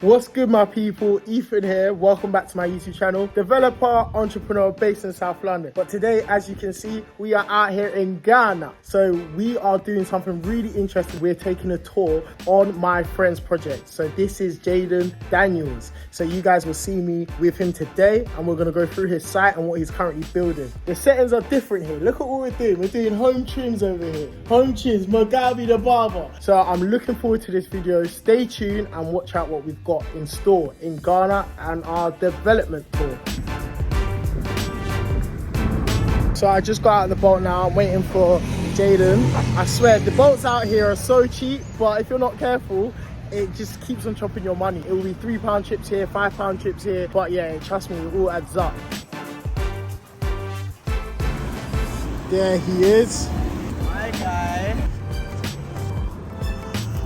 What's good, my people? Ethan here. Welcome back to my YouTube channel. Developer, entrepreneur based in South London. But today, as you can see, we are out here in Ghana. So we are doing something really interesting. We're taking a tour on my friend's project. So this is Jaden Daniels. So you guys will see me with him today, and we're going to go through his site and what he's currently building. The settings are different here. Look at what we're doing. We're doing home trims over here. Home trims, Mugabe the barber. So I'm looking forward to this video. Stay tuned and watch out what we've got in store in Ghana and our development tour. So I just got out of the boat now. I'm waiting for Jaden. I swear the boats out here are so cheap, but if you're not careful, it just keeps on chopping your money. It will be £3 trips here, £5 trips here, but yeah, trust me, it all adds up. There he is. Hi guy.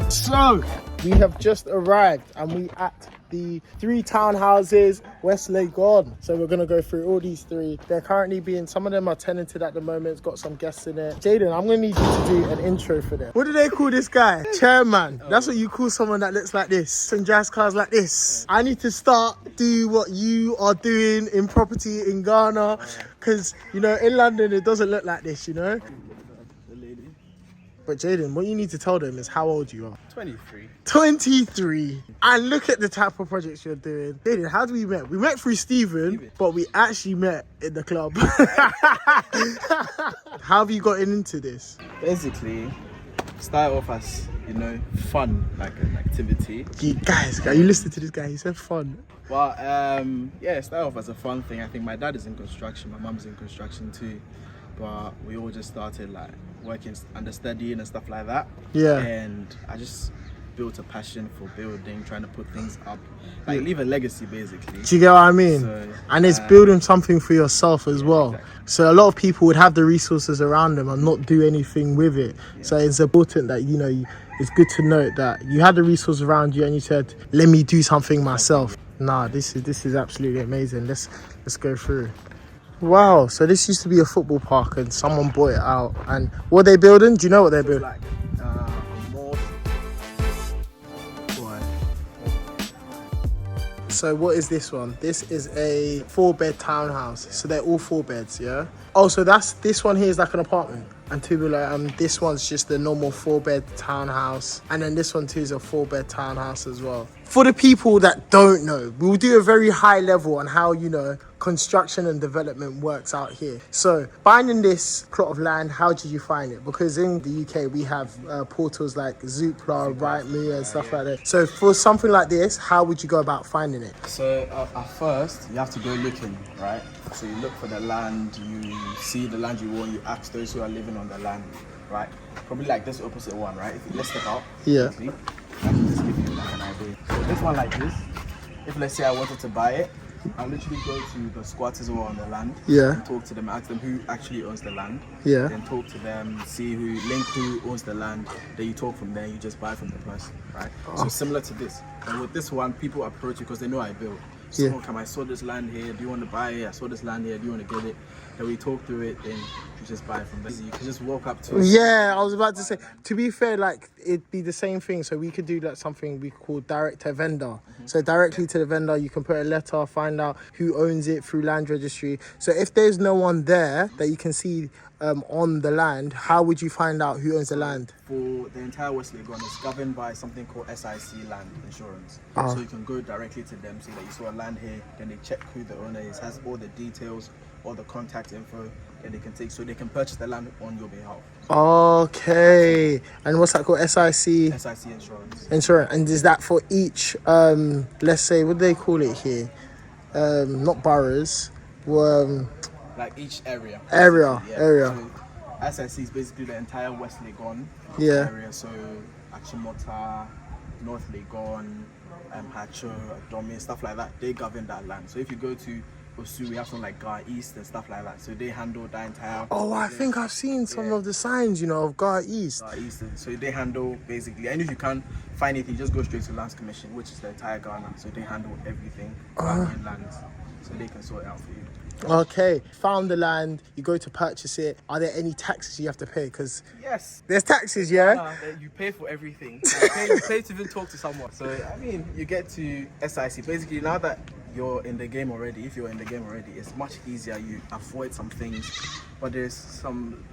So we have just arrived and we at the 3 townhouses, West Legon. So we're gonna go through all these 3. They're currently being, some of them are tenanted at the moment. It's got some guests in it. Jaden, I'm gonna need you to do an intro for them. What do they call this guy? Chairman. That's what you call someone that looks like this. Some jazz cars like this. I need to start do what you are doing in property in Ghana. Cause you know, in London, it doesn't look like this, you know? But Jaden, what you need to tell them is how old you are. 23. 23. And look at the type of projects you're doing. Jaden, how do we met? We met through Stephen, but we actually met in the club. How have you gotten into this? Basically, start off as, you know, fun, like an activity. Guys, you listen to this guy, he said fun. But yeah, start off as a fun thing. I think my dad is in construction, my mum's in construction too. But we all just started like working under studying and stuff like that. Yeah. And I just built a passion for building, trying to put things up, like leave a legacy basically. Do you get what I mean? So, and it's building something for yourself as well. Exactly. So a lot of people would have the resources around them and not do anything with it. Yeah. So it's important that, you know, it's good to note that you had the resources around you and you said, let me do something myself. Nah, this is absolutely amazing. Let's go through. Wow, so this used to be a football park and someone bought it out. And what are they building? Do you know what they're building? Like more. So what is this one? This is a 4-bed townhouse. So they're all 4 beds, yeah? Oh, so this one here is like an apartment. And this one's just a normal 4-bed townhouse. And then this one too is a 4-bed townhouse as well. For the people that don't know, we'll do a very high level on how, you know, construction and development works out here. So finding this plot of land, how did you find it? Because in the UK, we have portals like Zoopla, Rightmove and stuff like that. So for something like this, how would you go about finding it? So at first, you have to go looking, right? So you look for the land, you see the land you want, you ask those who are living on the land, right? Probably like this opposite one, right? Let's step out. Yeah. Quickly. I can just give you like an idea. So this one like this, if let's say I wanted to buy it, I'll literally go to the squatters who are on the land. Yeah. And talk to them, ask them who actually owns the land. Yeah. Then talk to them, link who owns the land. Then you talk from there, you just buy from the person, right? So similar to this. And with this one, people approach you because they know I built. So, come, I saw this land here, do you want to buy it? I saw this land here, do you want to get it? Then we talk through it, then you just buy from there. You can just walk up to it. Yeah, I was about to say, to be fair, like, it'd be the same thing. So we could do like something we call direct to vendor. So directly to the vendor, you can put a letter, find out who owns it through land registry. So if there's no one there that you can see on the land, how would you find out who owns the land? For the entire West Legon, it's governed by something called SIC land insurance. So you can go directly to them, say that you saw a land here, then they check who the owner is, has all the details, all the contact info, and they can take, so they can purchase the land on your behalf. Okay. And what's that called? SIC? SIC insurance. Insurance. And is that for each, let's say, what do they call it here? Not boroughs. Like each area. Area. So SIC is basically the entire West Legon area. So Achimota, North Legon, Hacho, Domi, stuff like that. They govern that land. So if you go to Osu, we have some like Gar East and stuff like that. So they handle the entire. Oh, I think I've seen some of the signs, you know, of Gar East. Gar East. So they handle basically, and if you can't find anything, just go straight to Lands Commission, which is the entire Ghana. So they handle everything Ghanaian lands, so they can sort it out for you. Okay, found the land, you go to purchase it. Are there any taxes you have to pay? Because yes, there's taxes, yeah? You pay for everything. You pay to even talk to someone. So, I mean, you get to SIC. Basically, now that you're in the game already, if you're in the game already, it's much easier. You avoid some things, but there's some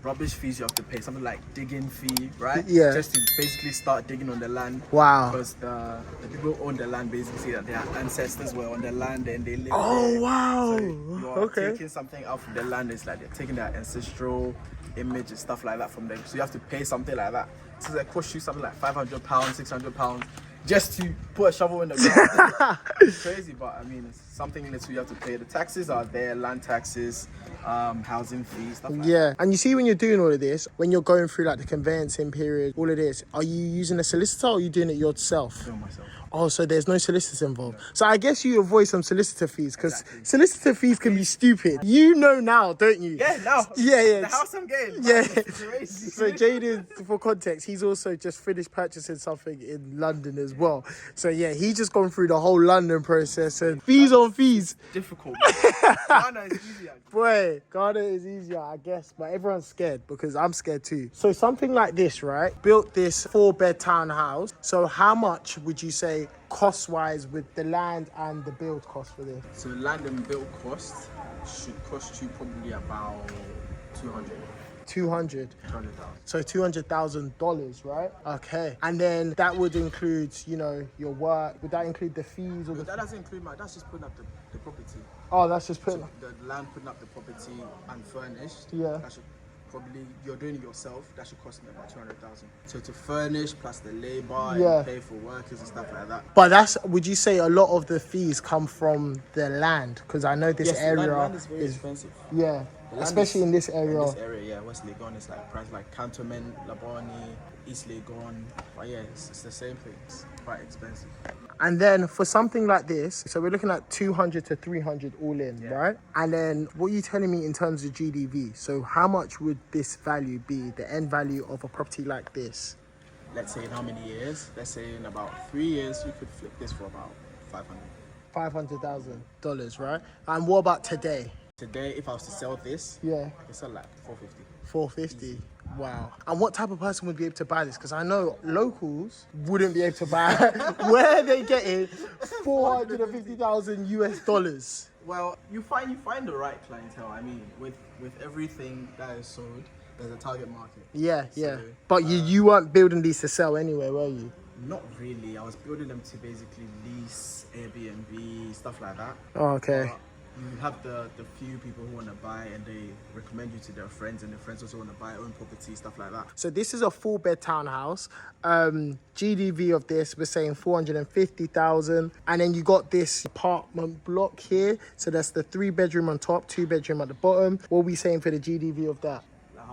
rubbish fees you have to pay, something like digging fee, right? Yeah. Just to basically start digging on the land. Wow. Because the people who own the land basically say that their ancestors were on the land and they live Oh, there. wow. So you're taking something out from the land. It's like they're taking their ancestral image and stuff like that from them. So you have to pay something like that. So it costs you something like £500, £600 just to put a shovel in the ground. It's crazy, but I mean, it's something little you have to pay. The taxes are there, land taxes, housing fees, stuff like that. Yeah, and you see when you're doing all of this, when you're going through like the conveyancing period, all of this, are you using a solicitor or are you doing it yourself? Doing myself. Oh, so there's no solicitors involved. So I guess you avoid some solicitor fees because solicitor fees can be stupid. You know now, don't you? Yeah, now. Yeah. The house I'm getting. Yeah. It's crazy. So Jaden, for context, he's also just finished purchasing something in London as well. So yeah, he's just gone through the whole London process and fees on fees. Difficult. Ghana is easier. Boy, Ghana is easier, I guess, but everyone's scared because I'm scared too. So something like this, right? Built this 4-bed townhouse. So how much would you say cost-wise with the land and the build cost for this? So land and build cost should cost you probably about 200. 200. 200,000. So $200,000, right? Okay. And then that would include, you know, your work. Would that include the fees or the? That doesn't include that's just putting up the property. Oh, that's just putting. So the land, putting up the property unfurnished. Yeah. That should probably, you're doing it yourself. That should cost me about 200,000. So to furnish plus the labor and pay for workers and stuff like that. But would you say a lot of the fees come from the land? Because I know this area land is very expensive. Yeah. Especially in this area. In this area, yeah, West Legon is like price like Cantonment, Labani, East Legon. But yeah, it's the same thing. It's quite expensive. And then for something like this, so we're looking at 200 to 300 all in, right? And then what are you telling me in terms of GDV? So how much would this value be, the end value of a property like this? Let's say in how many years? Let's say in about 3 years, you could flip this for about 500. $500,000, right? And what about today? Today, if I was to sell this, Yeah. it's at like 450. 450. Wow. And what type of person would be able to buy this? Because I know locals wouldn't be able to buy it. Where are they getting $450,000 US? Well, you find the right clientele. I mean, with everything that is sold, there's a target market. Yeah. So, But you weren't building these to sell anyway, were you? Not really. I was building them to basically lease, Airbnb, stuff like that. Oh, okay. You have the few people who want to buy and they recommend you to their friends, and their friends also want to buy own property, stuff like that. So this is a 4-bed townhouse. GDV of this, we're saying 450,000. And then you got this apartment block here. So that's the 3-bedroom on top, 2-bedroom at the bottom. What are we saying for the GDV of that? Like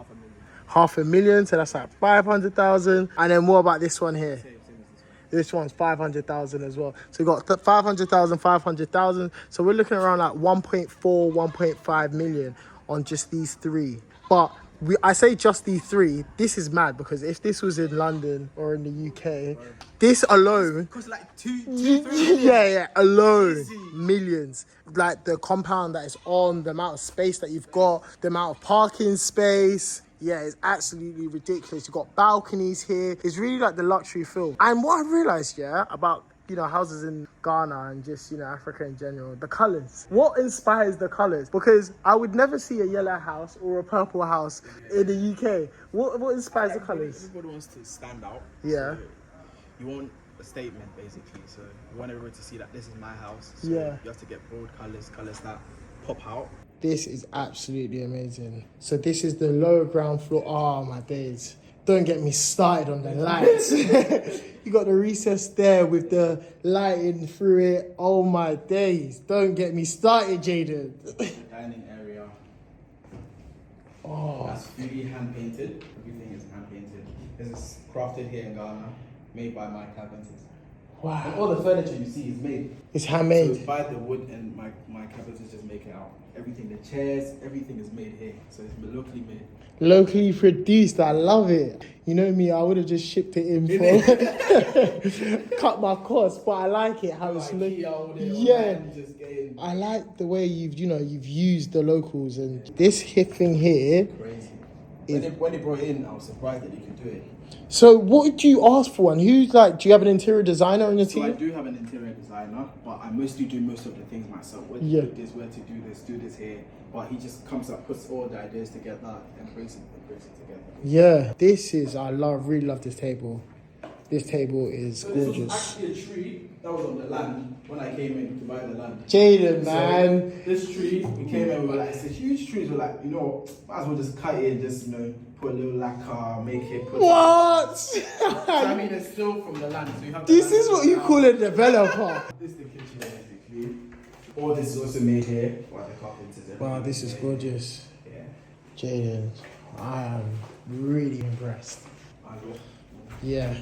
$500,000. $500,000, so that's like 500,000. And then what about this one here? Same as this one. This one's 500,000 as well. So we got 500,000, 500,000. So we're looking around like 1.4, 1.5 million on just these three. But I say just these three. This is mad because if this was in London or in the UK, this alone. Costs like two, 3 Yeah, alone. Easy. Millions. Like the compound that is on, the amount of space that you've got, the amount of parking space. Yeah, it's absolutely ridiculous. You've got balconies here. It's really like the luxury feel. And what I realized, about, houses in Ghana and just, Africa in general, the colors. What inspires the colors? Because I would never see a yellow house or a purple house in the UK. What inspires the colors? Everybody wants to stand out. Yeah. So you want a statement, basically. So you want everyone to see that this is my house. So Yeah. you have to get bold colors that pop out. This is absolutely amazing. So this is the lower ground floor. Oh, my days. Don't get me started on the lights. You got the recess there with the lighting through it. Oh, my days. Don't get me started, Jaden. The dining area. Oh. That's fully hand painted. Everything is hand painted. This is crafted here in Ghana, made by my carpenters. Wow. And all the furniture you see is made. It's So handmade. it's by the wood, and my carpenters just make it out. Everything, the chairs, everything is made here. So it's locally made. Locally produced. I love it. You know me, I would have just shipped it in for cut my cost, but I like it how it's I like the way you've used the locals, and this hip thing here. Crazy. When they brought it in, I was surprised that they could do it. So what did you ask for, and who's like? Do you have an interior designer on your So I team? do have an interior designer, but I mostly do most of the things myself. Where to put this, where to do this here. But he just comes up, puts all the ideas together, and brings it together. Yeah, really love this table. This table is gorgeous. This was actually a tree that was on the land when I came in to buy the land. Jaden, man. So this tree, we came in, we were like, it's a huge tree. So we're like, might as well just cut it and just, put a little lacquer, make it. What? So I mean, it's still from the land. So you have This is what you call a developer. This is the kitchen, basically. All this is also made here by the carpenters. Wow, this is gorgeous. Yeah. Jaden, I am really impressed. Yeah.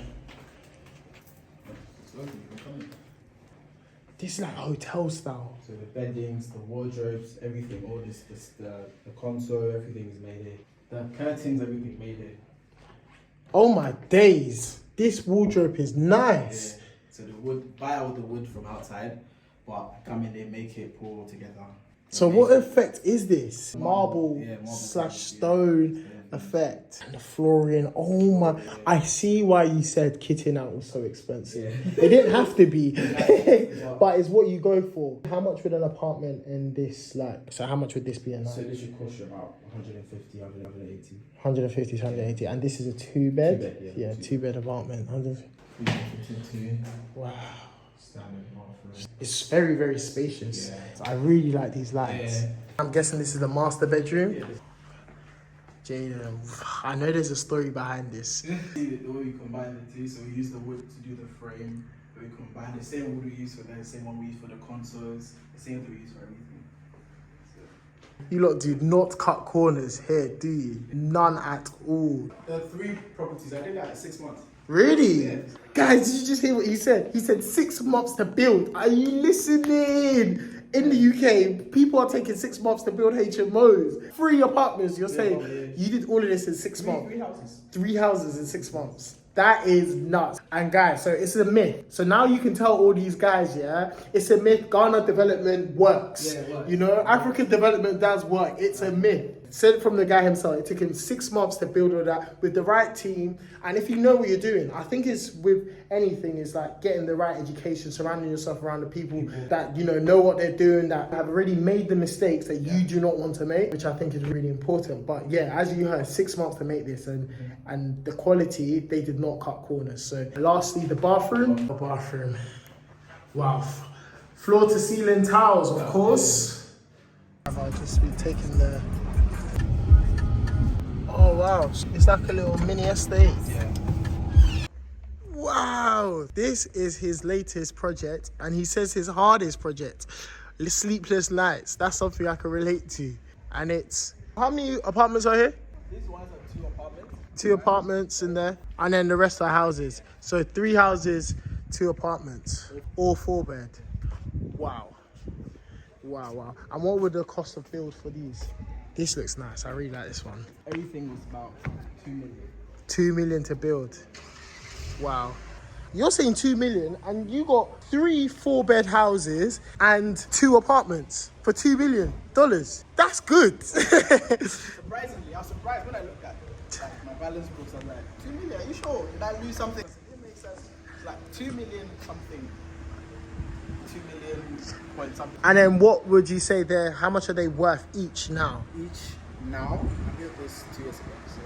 This is like hotel style. So the beddings, the wardrobes, everything, all this the console, everything is made here. The curtains, everything made here. Oh my days. This wardrobe is nice. Yeah. So the wood, buy all the wood from outside, but come in there, make it, pull all together. So what effect is this? Marble / marble stone effect. And the flooring, oh my. I see why you said kitting out was so expensive. It didn't have to be, but it's what you go for. How much would an apartment in this so how much would this be a night? So this should cost you about 150, 180. 150 to 180, and this is a two bed? Yeah, two bed apartment. 152. Wow. Standard bathroom. It's very, very spacious. Yeah. I really like these lights. Yeah. I'm guessing this is the master bedroom. Yeah. Jaden, I know there's a story behind this. See the way we combine the two, so we use the wood to do the frame. We combine the same wood we use for that, the same one we use for the consoles, the same wood we use for everything. You lot do not cut corners here, do you? None at all. The 3 properties, I did that in 6 months. Really? Yeah. Guys, did you just hear what he said? He said 6 months to build. Are you listening? In the UK, people are taking 6 months to build HMOs. 3 apartments, you're saying you did all of this in 6 months. 3 houses. 3 houses in 6 months. That is nuts. And guys, so it's a myth. So now you can tell all these guys, it's a myth. Ghana development works. Yeah, it works. African development does work. It's a myth. Said from the guy himself, it took him 6 months to build all that with the right team. And if you know what you're doing, I think it's with anything, it's like getting the right education, surrounding yourself around the people that, know what they're doing, that have already made the mistakes that you do not want to make, which I think is really important. But yeah, as you heard, 6 months to make this, and the quality, they did not cut corners. So lastly, the bathroom. The bathroom. Wow. Floor to ceiling tiles, of course. I've just been taking the... Oh wow, it's like a little mini estate. Yeah. Wow, this is his latest project, and he says his hardest project, Sleepless Nights. That's something I can relate to. And it's, how many apartments are here? These ones are 2 apartments. 2 apartments in there, and then the rest are houses. So 3 houses, 2 apartments, all 4 bed. Wow. Wow. And what would the cost of build for these? This looks nice. I really like this one. Everything was about 2 million. 2 million to build. Wow. You're saying 2 million, and you got 3 4-bed houses and 2 apartments for $2 million. That's good. Surprisingly, I was surprised when I looked at my balance books. I'm like, 2 million? Are you sure? Did I lose something? It makes sense. It's like 2 million something. 2 million point something. And then what would you say there? How much are they worth each now? Each now, I built this 2 years ago, so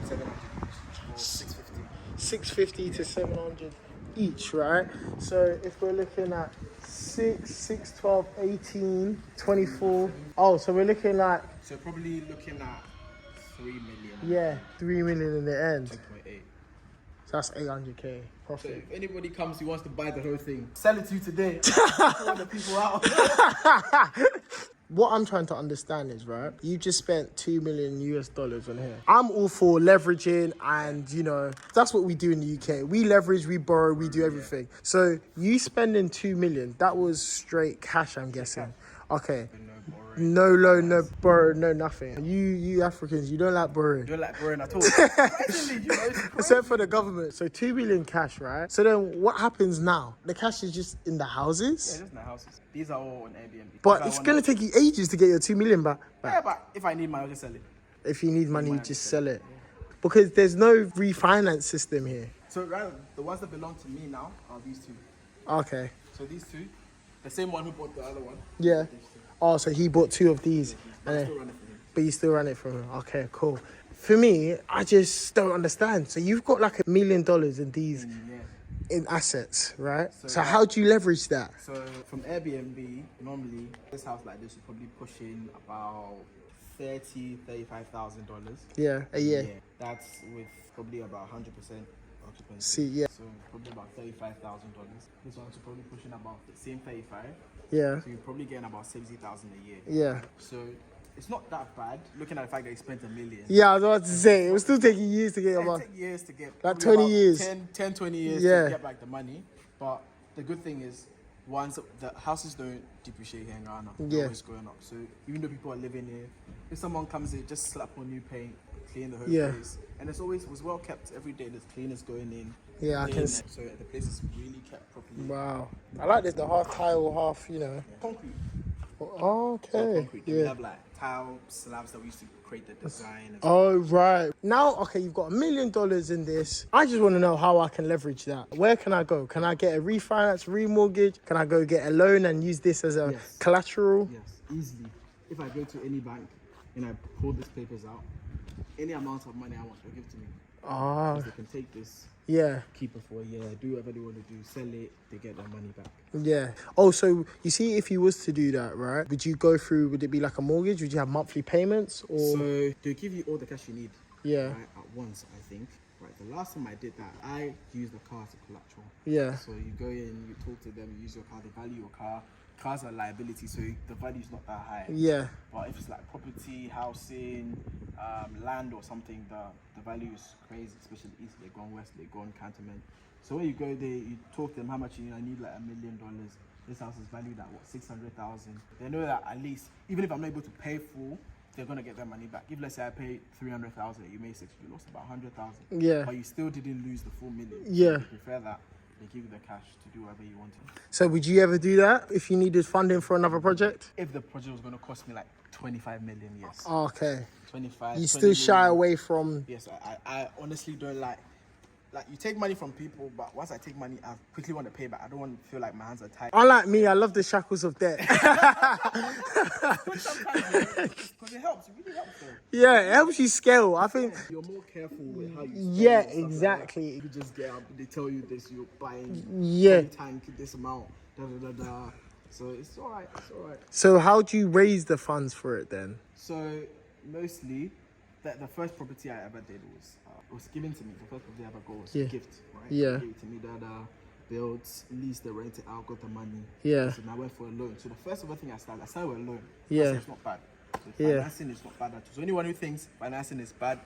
700 each, or 650. 650 to 700 each, right? So if we're looking at 6, 12, 18, 24. Oh, so we're looking like... So probably looking at 3 million. Yeah, 3 million in the end. 2.8. So that's 800k profit. So if anybody comes who wants to buy the whole thing, sell it to you today. Pour the people out. what I'm trying to understand is, right, you just spent $2 million US on here. I'm all for leveraging, and you know, that's what we do in the UK. We leverage, we borrow, we do everything. So you spending 2 million, that was straight cash, I'm guessing. Okay. No loan, no borrow, no nothing. You Africans, you don't like borrowing. You don't like borrowing at all. Actually, you know, Except for the government. So 2 million cash, right? So then what happens now? The cash is just in the houses? Yeah, just in the houses. These are all on Airbnb. But it's going to take you ages to get your 2 million back. Yeah, but if I need money, I'll just sell it. If you need money, you just sell it. Because there's no refinance system here. So right, the ones that belong to me now are these two. Okay. So these two, the same one who bought the other one. Yeah. Oh, so he bought 2 of these. But I still run it for him. But you still run it from him. Okay, cool. For me, I just don't understand. So you've got like $1 million in these in assets, right? So how do you leverage that? So from Airbnb, normally this house like this, you're probably pushing about $35,000. Yeah, a year. Yeah, that's with probably about 100% occupancy. See, yeah. So probably about $35,000. This one's probably pushing about the same 35. Yeah. So you're probably getting about 70,000 a year. Yeah. So it's not that bad, looking at the fact that you spent $1 million. Yeah, I was about to say, it will still take you years to get your money. It take years to get. Like 20 years. 10, 20 years to get back the money. But the good thing is, once the houses don't depreciate here in Ghana, they're always going up. So even though people are living here, if someone comes in, just slap on new paint, clean the whole place. And it's always was well kept every day. There's cleaners going in. Yeah, I can see. So the place is really kept properly. Wow. I like this, the half tile, half, you know. Yeah. Concrete. Oh, okay. Concrete. Yeah. We have like tile slabs that we used to create the design. Oh, right. Now, okay, you've got $1 million in this. I just want to know how I can leverage that. Where can I go? Can I get a refinance, remortgage? Can I go get a loan and use this as a collateral? Yes, easily. If I go to any bank and I pull these papers out, any amount of money I want, they'll give to me. Ah. They can take this. Yeah. Keep it for a year, do whatever they want to do, sell it, they get their money back. Yeah. Oh, so you see, if you was to do that, right, would you go through, would it be like a mortgage? Would you have monthly payments? Or so they give you all the cash you need. Yeah. Right, at once, I think. Right, the last time I did that, I used the car as a collateral. Yeah. So you go in, you talk to them, you use your car, they value your car. Cars are liability, so the value is not that high. Yeah. But if it's like property, housing, land or something, the value is crazy, especially east, they go on west, they go on cantonment. So when you go there, you talk to them how much you need. I need like $1 million. This house is valued at what, 600,000. They know that at least, even if I'm not able to pay full, they're gonna get their money back. If let's say I pay 300,000, you made 6, you lost about 100,000. Yeah. But you still didn't lose the full million. Yeah. So you prefer that. They give you the cash to do whatever you want to. So would you ever do that if you needed funding for another project? If the project was going to cost me like 25 million, yes. Okay. 25. You still shy away from... Yes, I honestly don't like you take money from people, but once I take money, I quickly want to pay back. I don't want to feel like my hands are tied. Unlike me, I love the shackles of debt. But sometimes, because it helps. It really helps though. Yeah, it helps you scale. I think... You're more careful with how you spend. Yeah, exactly. Like you just get up, they tell you this, you're buying tank, this amount, da. So it's all right, So how do you raise the funds for it then? So mostly, the first property I ever did was given to me. The first property I ever got was a gift, right? Yeah. They gave it to me, built, leased, they rented out, got the money. Yeah. So now I went for a loan. So the first other thing I started with a loan. Yeah. It's not bad. So financing is not bad at all. So anyone who thinks financing is bad,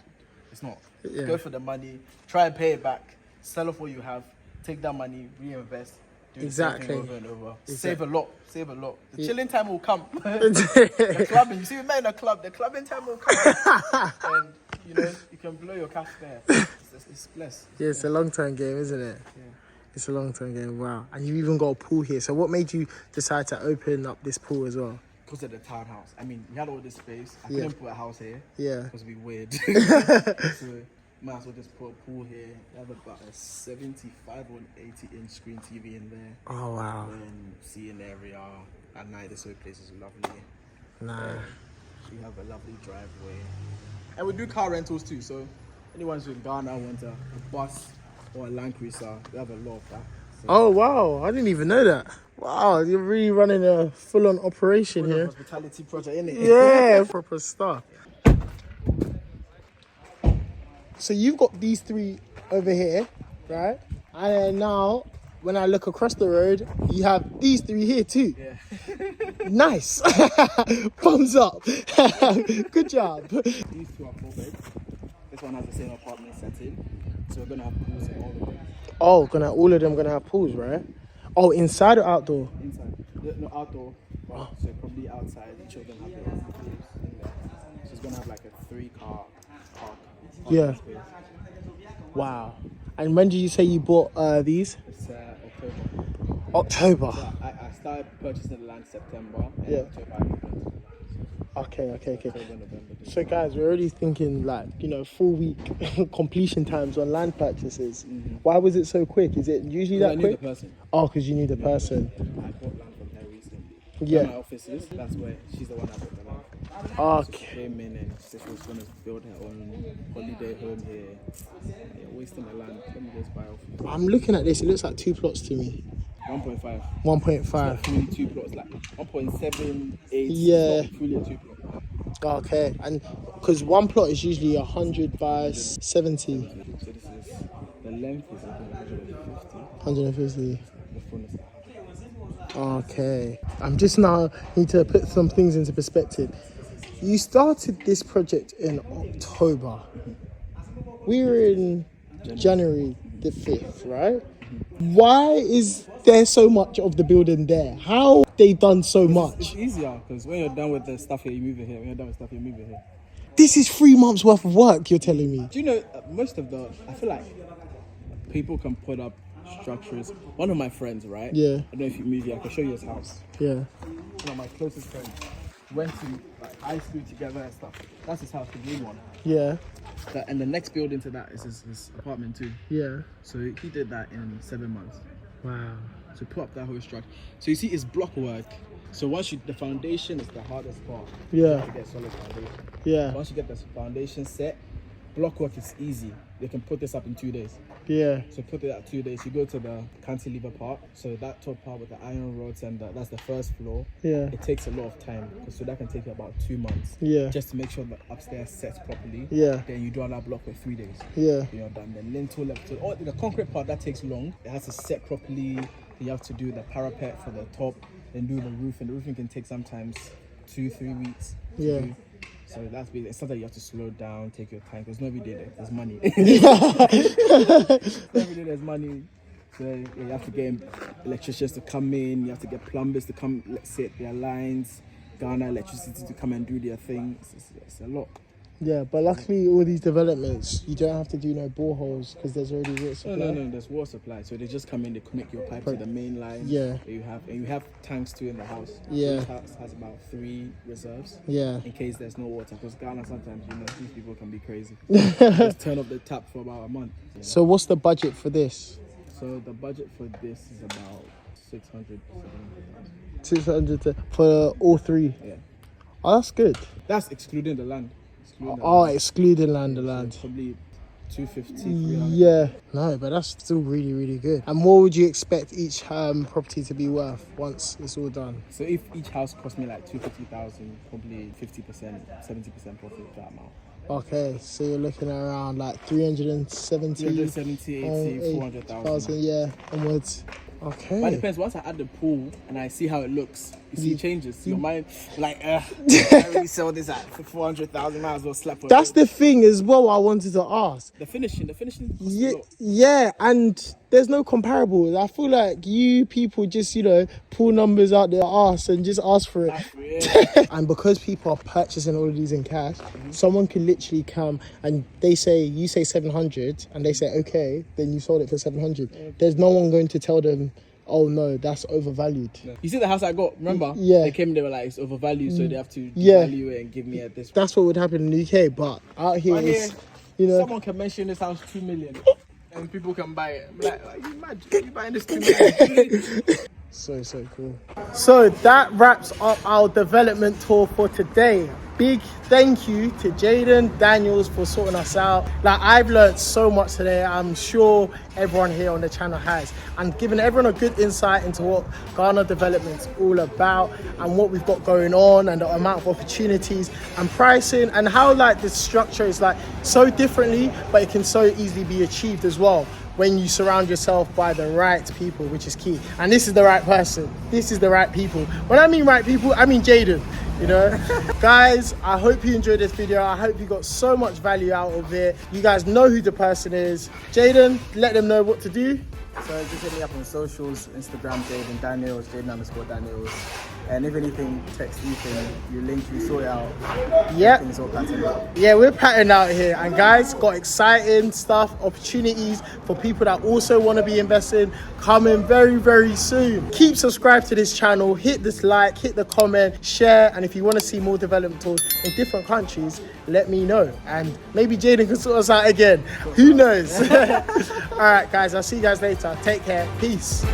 it's not. Yeah. Go for the money, try and pay it back, sell off what you have, take that money, reinvest. Do the same thing over and over. Save a lot. The chilling time will come. The clubbing, you see, we met in a club. The clubbing time will come, and you know you can blow your cash there. It's blessed. It's a long-term game, isn't it? Yeah. It's a long-term game. Wow. And you've even got a pool here. So what made you decide to open up this pool as well? Because of the townhouse. I mean, we had all this space. I couldn't put a house here. Yeah. Because it'd be weird. So might as well just put a pool here. We have about a 75 or 80-inch screen TV in there. Oh, wow. And seeing area at night. This whole place is lovely. Nah. We have a lovely driveway. And we do car rentals too. So anyone who's in Ghana wants a bus or a Land Cruiser, we have a lot of that. So oh, wow. I didn't even know that. Wow, you're really running a full-on operation here. Hospitality project, innit? Yeah, proper stuff. So you've got these 3 over here, right? And then now, when I look across the road, you have these 3 here too. Yeah. Nice. Thumbs up. Good job. These two are 4 beds. This one has the same apartment setting. So we're gonna have pools in all of them. Oh, all of them gonna have pools, right? Oh, inside or outdoor? Inside. No, outdoor. Well, so probably outside. Each of them have their own pools in there. So it's gonna have like a 3-car park. Yeah. Space. Wow. And when did you say you bought these? It's October. October. So I started purchasing the land September. And Yeah. October I moved into the land. Okay. October, November, December. So guys, we're already thinking like, 4-week completion times on land purchases. Why was it so quick? Is it usually that I knew quick? the person. Oh, because you knew the person. I bought land from her recently. Yeah. Where my office is, that's where she's the one that bought the land. She Okay. came in and she said she was going to build her own holiday home here. Yeah, wasting my land. Let me just buy off you. I'm looking at this. It looks like 2 plots to me. 1.5. 1.5. Fully 2 plots, like 1.78. Yeah. It's not fully a 2 plot. Okay. And because 1 plot is usually 100 by 70. So this is, the length is I think 150. 150. The fullness is 100. Okay. I'm just now need to put some things into perspective. You started this project in October. We were in January the 5th, right? Why is there so much of the building there? How they done so It's much? easier because when you're done with the stuff here, you move it here. When you're done with stuff, you move it here. This is 3 months worth of work, you're telling me. Do you know, most of I feel like people can put up structures. One of my friends, right? Yeah. I don't know if you move here, I can show you his house. Yeah. One of my closest friends went to like high school together and stuff. That's his house, the green one. Yeah. And the next building to that is his apartment too. Yeah. So he did that in 7 months. Wow. To put up that whole structure. So you see, it's block work. So once the foundation is the hardest part. Yeah. To get solid foundation. Yeah. Once you get the foundation set, block work is easy. They can put this up in 2 days. Yeah. So put it up 2 days. You go to the cantilever part. So that top part with the iron rods and that's the first floor. Yeah. It takes a lot of time. So that can take you about 2 months. Yeah. Just to make sure that upstairs sets properly. Yeah. Then you do another block for 3 days. Yeah. You're done. The lintel level. So all the concrete part that takes long. It has to set properly. You have to do the parapet for the top. Then do the roof. And the roofing can take sometimes 2-3 weeks. To Yeah. do. So that's it's something you have to slow down, take your time, because nobody did it. There's money. Every day there's money. So you have to get electricians to come in. You have to get plumbers to come set their lines. Ghana electricity to come and do their thing. It's a lot. Yeah, but luckily all these developments, you don't have to do no boreholes because there's already water supply. No, there's water supply. So they just come in, they connect your pipe to the main line. Yeah. You have tanks too in the house. Yeah. Each house has about 3 reserves. Yeah. In case there's no water, because Ghana sometimes, these people can be crazy. Just turn off the tap for about a month. So what's the budget for this? So the budget for this is about 600, 600 for all 3. Yeah. Oh, that's good. That's excluding the land. Excluding land, the land. Probably 250, 300. Yeah. No, but that's still really, really good. And what would you expect each property to be worth once it's all done? So if each house cost me like 250,000, probably 50%, 70% profit that amount. Okay, so you're looking at around like 370, 370, 80, 400,000. Yeah, onwards. Okay. But it depends. Once I add the pool and I see how it looks, you see it changes. Your mind, like, I really sell this at 400,000. Might as well slap. That's the thing as well. I wanted to ask. The finishing. Yeah, and there's no comparable. I feel like you people just pull numbers out their ass and just ask for it. And because people are purchasing all of these in cash, someone can literally come and you say 700, and they say okay, then you sold it for 700. There's no one going to tell them, oh no, that's overvalued. You see the house I got, remember? Yeah. They came, they were like, it's overvalued, so they have to Yeah. devalue it and give me this. That's what would happen in the UK, but out here, it's, someone can mention this house 2 million and people can buy it. I'm like, you mad? You buying this 2 million? So cool. So that wraps up our development tour for today. Big thank you to Jaden Daniels for sorting us out. Like, I've learned so much today. I'm sure everyone here on the channel has, and giving everyone a good insight into what Ghana development's all about and what we've got going on and the amount of opportunities and pricing and how like this structure is like so differently, but it can so easily be achieved as well. when you surround yourself by the right people, which is key. And this is the right person. This is the right people. When I mean right people, I mean Jaden, you know. Guys, I hope you enjoyed this video. I hope you got so much value out of it. You guys know who the person is. Jaden, let them know what to do. So just hit me up on socials, Instagram, Jaden Daniels, Jaden_Daniels. And if anything, text Ethan, you link, you sort it out. Yeah. It's all patterned out. Yeah, we're patterned out here. And guys, got exciting stuff, opportunities for people that also want to be investing coming very, very soon. Keep subscribed to this channel, hit this like, hit the comment, share. And if you want to see more development tools in different countries, let me know. And maybe Jaden can sort us out again. Who knows? All right, guys, I'll see you guys later. Take care. Peace.